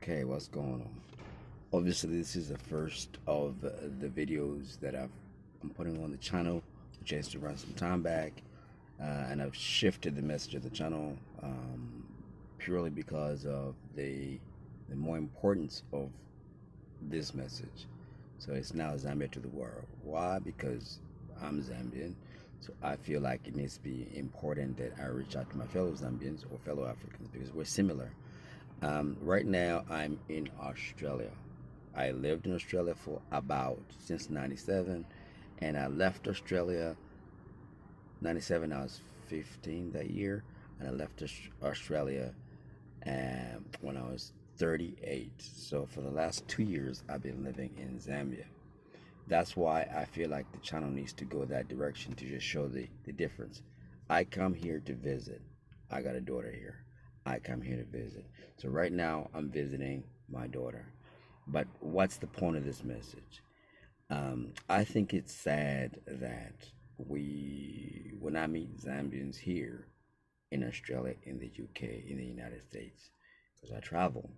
Okay, what's going on? Obviously, this is the first of the videos that I'm putting on the channel, which is to run some time back, and I've shifted the message of the channel purely because of the more importance of this message. So it's now Zambia to the world. Why? Because I'm Zambian, so I feel like it needs to be important that I reach out to my fellow Zambians or fellow Africans because we're similar. Right now, I'm in Australia. I lived in Australia for about since '97, and I left Australia '97. I was 15 that year, and I left Australia when I was 38. So for the last 2 years, I've been living in Zambia. That's why I feel like the channel needs to go that direction to just show the difference. I come here to visit. I got a daughter here. I come here to visit. So right now I'm visiting my daughter. But what's the point of this message? I think it's sad that when I meet Zambians here in Australia, in the UK, in the United States, because I travel,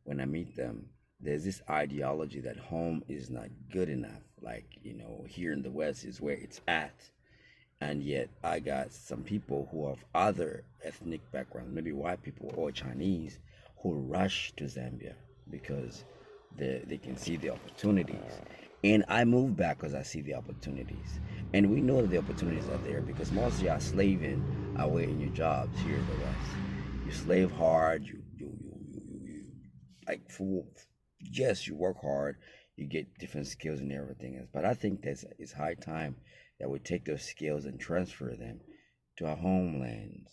when I meet them, there's this ideology that home is not good enough. Like, here in the West is where it's at. And yet I got some people who have other ethnic backgrounds, maybe white people or Chinese, who rush to Zambia because they can see the opportunities. And I move back because I see the opportunities. And we know that the opportunities are there because most of you are slaving away in your jobs here in the West. You slave hard, you like fool. Yes, you work hard, you get different skills and everything else. But I think that it's high time that we take those skills and transfer them to our homelands,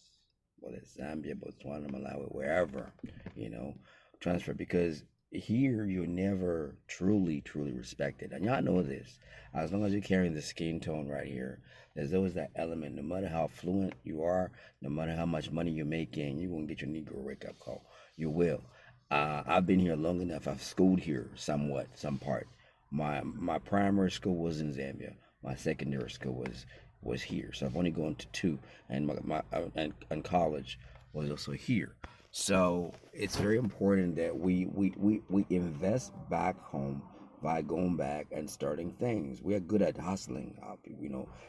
whether it's Zambia, Botswana, Malawi, wherever, you know, transfer because here you're never truly respected. And y'all know this. As long as you're carrying the skin tone right here, there's always that element. No matter how fluent you are, no matter how much money you're making, you won't get your Negro wake up call. You will. I've been here long enough. I've schooled here somewhat, some part. My primary school was in Zambia. My secondary school was here. So I've only gone to two, and and college was also here. So it's very important that we invest back home by going back and starting things. We are good at hustling,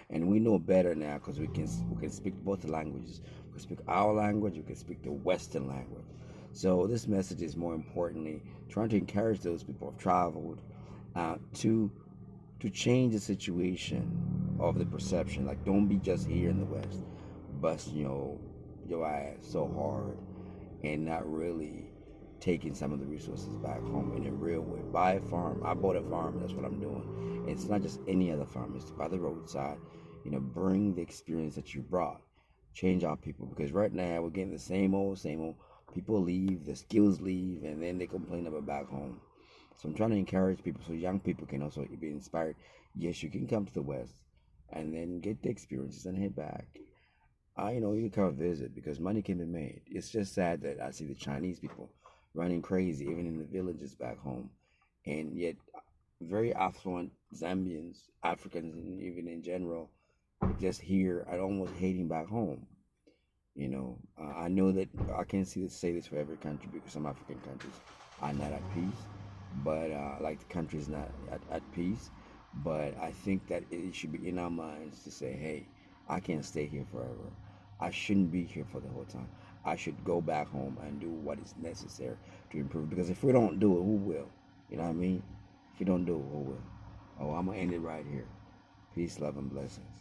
and we know better now because we can speak both languages. We can speak our language. We can speak the Western language. So this message is more importantly trying to encourage those people who have traveled to change the situation of the perception. Like, don't be just here in the West, bust your ass so hard and not really taking some of the resources back home in a real way. Buy a farm. I bought a farm. That's what I'm doing. It's not just any other farm. It's by the roadside. Bring the experience that you brought. Change our people because right now we're getting the same old, same old. People leave, the skills leave, and then they complain about back home. So I'm trying to encourage people so young people can also be inspired. Yes, you can come to the West and then get the experiences and head back. You can come visit because money can be made. It's just sad that I see the Chinese people running crazy, even in the villages back home. And yet, very affluent Zambians, Africans, and even in general, just here and almost hating back home. I know that I can't say this for every country because some African countries are not at peace, but like the country is not at peace. But I think that it should be in our minds to say, hey, I can't stay here forever. I shouldn't be here for the whole time. I should go back home and do what is necessary to improve. Because if we don't do it, who will? You know what I mean? If we don't do it, who will? Oh, I'm going to end it right here. Peace, love, and blessings.